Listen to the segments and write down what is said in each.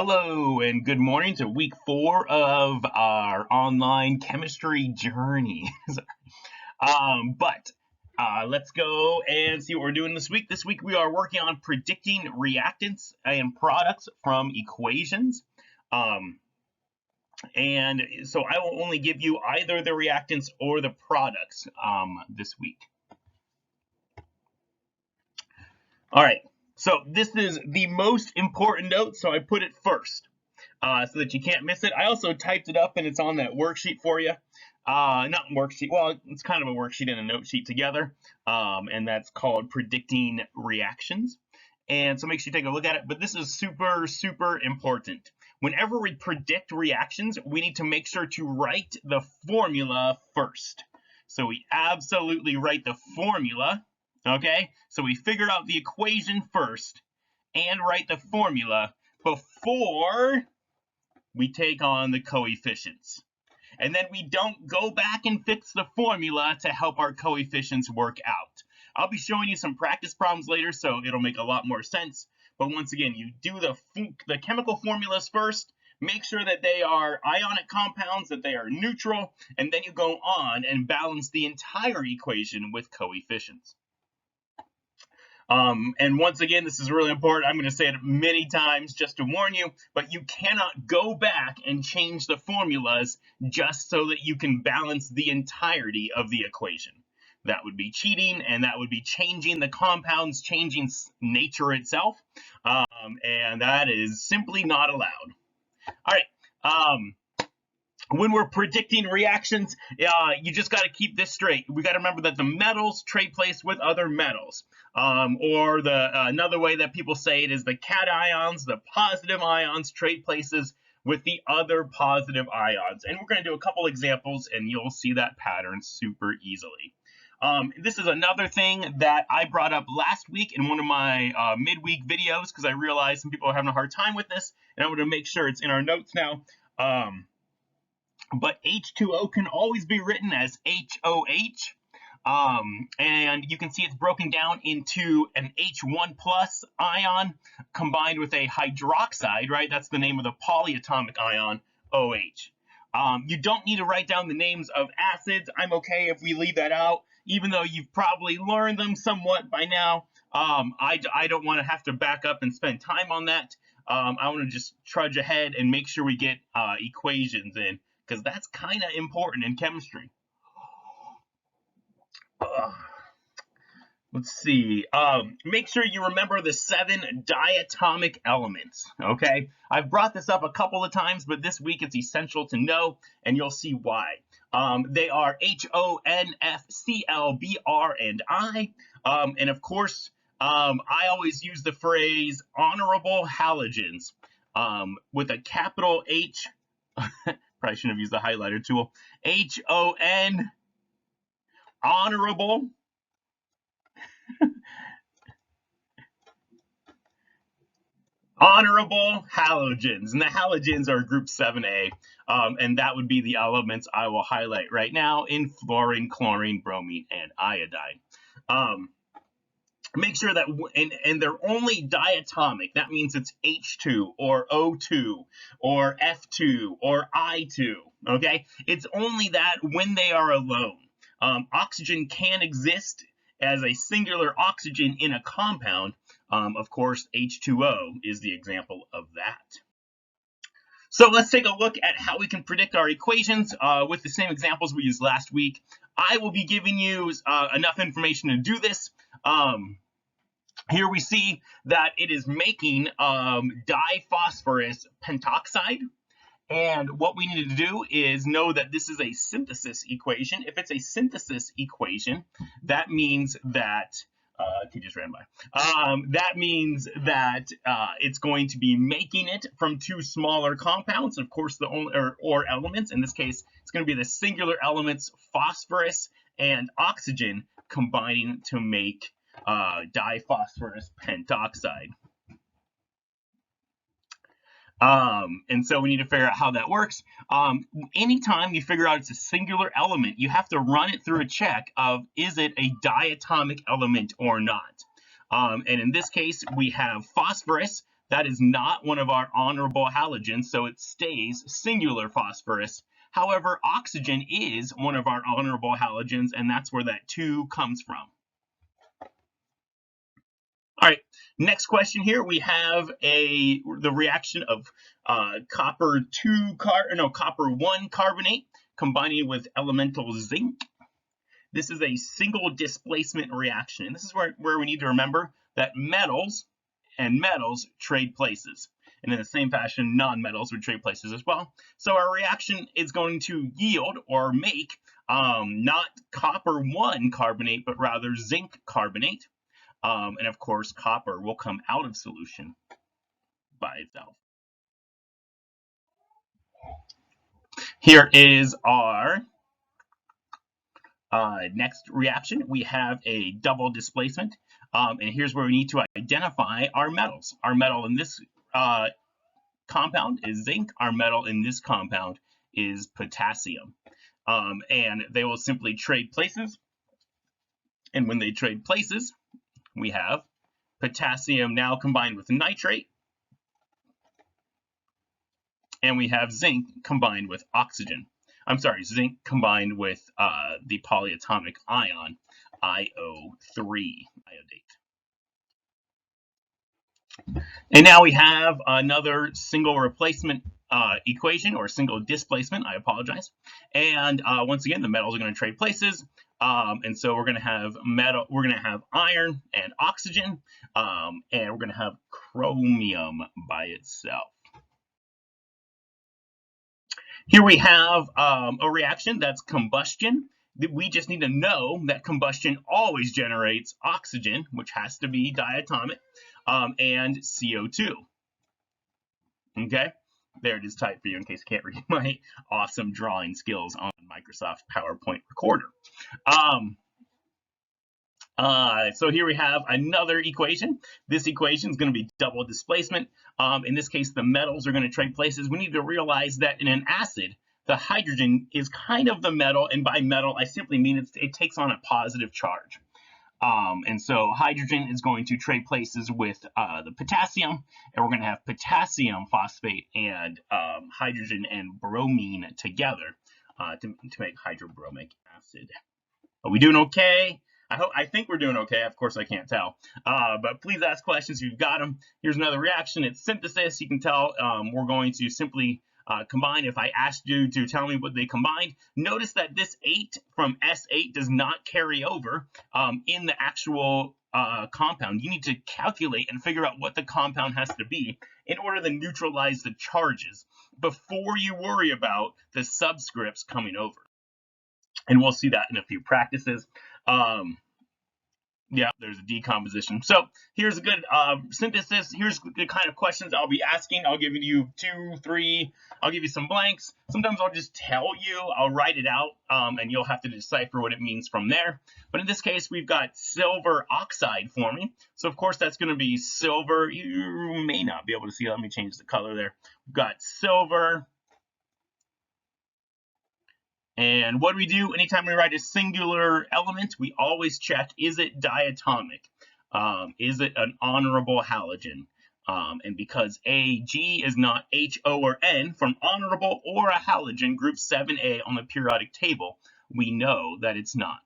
Hello and good morning to week 4 of our online chemistry journey. Let's go and see what we're doing this week. This week we are working on predicting reactants and products from equations. And so I will only give you either the reactants or the products this week. All right, so this is the most important note, so I put it first. So that you can't miss it. I also typed it up and it's on that worksheet for you. Not worksheet, well, it's kind of a worksheet and a note sheet together, and that's called Predicting Reactions. And so make sure you take a look at it, but this is super, super important. Whenever we predict reactions, we need to make sure to write the formula first. So we absolutely write the formula, okay? So we figured out the equation first and write the formula before we take on the coefficients. And then we don't go back and fix the formula to help our coefficients work out. I'll be showing you some practice problems later, so it'll make a lot more sense. But once again, you do the chemical formulas first, make sure that they are ionic compounds, that they are neutral, and then you go on and balance the entire equation with coefficients. And once again, this is really important. I'm going to say it many times just to warn you, but you cannot go back and change the formulas just so that you can balance the entirety of the equation. That would be cheating, and that would be changing the compounds, changing nature itself, and that is simply not allowed. All right. When we're predicting reactions, you just got to keep this straight. We got to remember that the metals trade place with other metals. Or another way that people say it is the cations, the positive ions, trade places with the other positive ions. And we're going to do a couple examples, and you'll see that pattern super easily. This is another thing that I brought up last week in one of my midweek videos because I realized some people are having a hard time with this, and I want to make sure it's in our notes now. But H2O can always be written as HOH. And you can see it's broken down into an H1 plus ion combined with a hydroxide, right? That's the name of the polyatomic ion, OH. You don't need to write down the names of acids. I'm okay if we leave that out, even though you've probably learned them somewhat by now. I don't want to have to back up and spend time on that. I want to just trudge ahead and make sure we get equations in, because that's kind of important in chemistry. Let's see. Make sure you remember the 7 diatomic elements, okay? I've brought this up a couple of times, but this week it's essential to know, and you'll see why. They are H, O, N, F, C, L, B, R, and I. And of course, I always use the phrase honorable halogens with a capital H. Probably shouldn't have used the highlighter tool. H-O-N, honorable. Honorable halogens, and the halogens are group 7A, and that would be the elements I will highlight right now in fluorine, chlorine, bromine, and iodine. Make sure that, and they're only diatomic. That means it's H2 or O2 or F2 or I2, okay? It's only that when they are alone. Oxygen can exist as a singular oxygen in a compound. Of course, H2O is the example of that. So let's take a look at how we can predict our equations with the same examples we used last week. I will be giving you enough information to do this. Here we see that it is making diphosphorus pentoxide. And what we need to do is know that this is a synthesis equation. If it's a synthesis equation, that means that he just ran by. That means that it's going to be making it from 2 smaller compounds. Of course, the only or elements. In this case, it's going to be the singular elements phosphorus and oxygen combining to make diphosphorus pentoxide. And so we need to figure out how that works. Anytime you figure out it's a singular element, you have to run it through a check of, is it a diatomic element or not? And in this case, we have phosphorus. That is not one of our honorable halogens, so it stays singular phosphorus. However, oxygen is one of our honorable halogens, and that's where that 2 comes from. All right, next question here. We have the reaction of copper 1 carbonate combining with elemental zinc. This is a single displacement reaction. And this is where we need to remember that metals and metals trade places. And in the same fashion, non-metals would trade places as well. So our reaction is going to yield or make not copper 1 carbonate, but rather zinc carbonate. And of course, copper will come out of solution by itself. Here is our next reaction. We have a double displacement. And here's where we need to identify our metals. Our metal in this compound is zinc. Our metal in this compound is potassium. And they will simply trade places. And when they trade places, we have potassium now combined with nitrate. And we have zinc combined with oxygen. I'm sorry, zinc combined with the polyatomic ion, IO3 iodate. And now we have another single replacement equation, or single displacement, I apologize. And once again, the metals are going to trade places. And so we're going to have iron and oxygen, and we're going to have chromium by itself. Here we have a reaction that's combustion. We just need to know that combustion always generates oxygen, which has to be diatomic, and CO2. Okay, there it is typed for you in case you can't read my awesome drawing skills on Microsoft PowerPoint Recorder. So here we have another equation. This equation is going to be double displacement. In this case, the metals are going to trade places. We need to realize that in an acid, the hydrogen is kind of the metal, and by metal, I simply mean it takes on a positive charge. And so hydrogen is going to trade places with the potassium, and we're going to have potassium phosphate and hydrogen and bromine together to make hydrobromic acid. Are we doing okay? I think we're doing okay. Of course, I can't tell. But please ask questions if you've got them. Here's another reaction. It's synthesis. You can tell we're going to simply combine. If I asked you to tell me what they combined, notice that this 8 from S8 does not carry over in the actual compound. You need to calculate and figure out what the compound has to be in order to neutralize the charges before you worry about the subscripts coming over. And we'll see that in a few practices. Yeah, there's a decomposition. So here's a good synthesis. Here's the kind of questions I'll be asking. I'll give you 2, 3. I'll give you some blanks. Sometimes I'll just tell you. I'll write it out, and you'll have to decipher what it means from there. But in this case, we've got silver oxide forming. So, of course, that's going to be silver. You may not be able to see. Let me change the color there. We've got silver. And what do we do anytime we write a singular element? We always check, is it diatomic? Is it an honorable halogen? And because Ag is not H, O, or N from honorable or a halogen, group 7A on the periodic table, we know that it's not.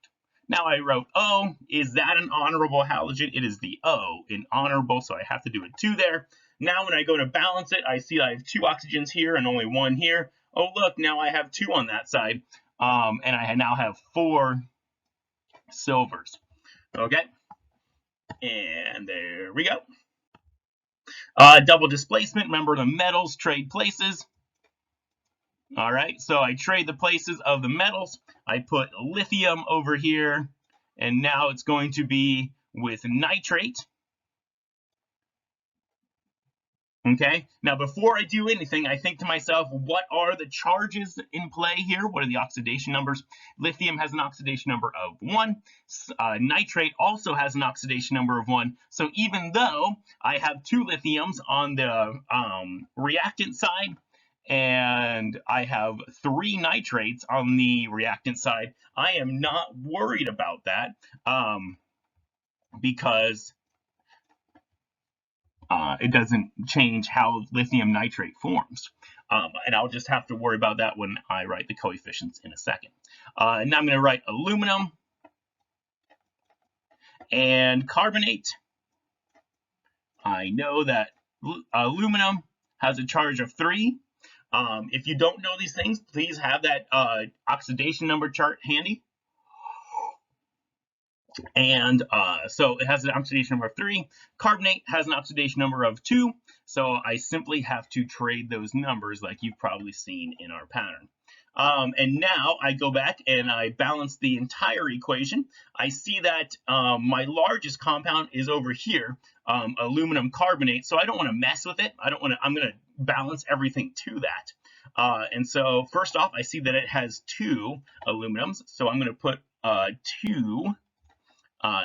Now I wrote O. Is that an honorable halogen? It is the O in honorable, so I have to do a 2 there. Now when I go to balance it, I see I have 2 oxygens here and only 1 here. Oh, look, now I have 2 on that side. And I now have 4 silvers. Okay, and there we go. Double displacement. Remember, the metals trade places. All right, so I trade the places of the metals. I put lithium over here, and now it's going to be with nitrate. Okay, now before I do anything, I think to myself, what are the charges in play here? What are the oxidation numbers? Lithium has an oxidation number of 1. Nitrate also has an oxidation number of 1. So even though I have 2 lithiums on the reactant side, and I have 3 nitrates on the reactant side, I am not worried about that because It doesn't change how lithium nitrate forms. And I'll just have to worry about that when I write the coefficients in a second. And now I'm going to write aluminum and carbonate. I know that aluminum has a charge of 3. If you don't know these things, please have that oxidation number chart handy. And so it has an oxidation number of 3. Carbonate has an oxidation number of 2. So I simply have to trade those numbers like you've probably seen in our pattern. And now I go back and I balance the entire equation. I see that my largest compound is over here, aluminum carbonate. So I don't want to mess with it. I'm going to balance everything to that. And so first off, I see that it has 2 aluminums. So I'm going to put 2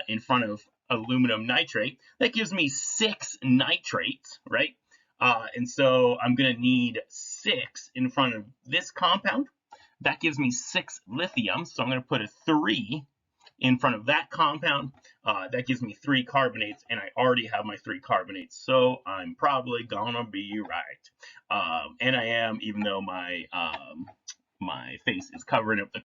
in front of aluminum nitrate. That gives me 6 nitrates, right? And so I'm going to need 6 in front of this compound. That gives me 6 lithiums. So I'm going to put a 3 in front of that compound. That gives me 3 carbonates, and I already have my 3 carbonates. So I'm probably going to be right. And I am, even though my face is covering up the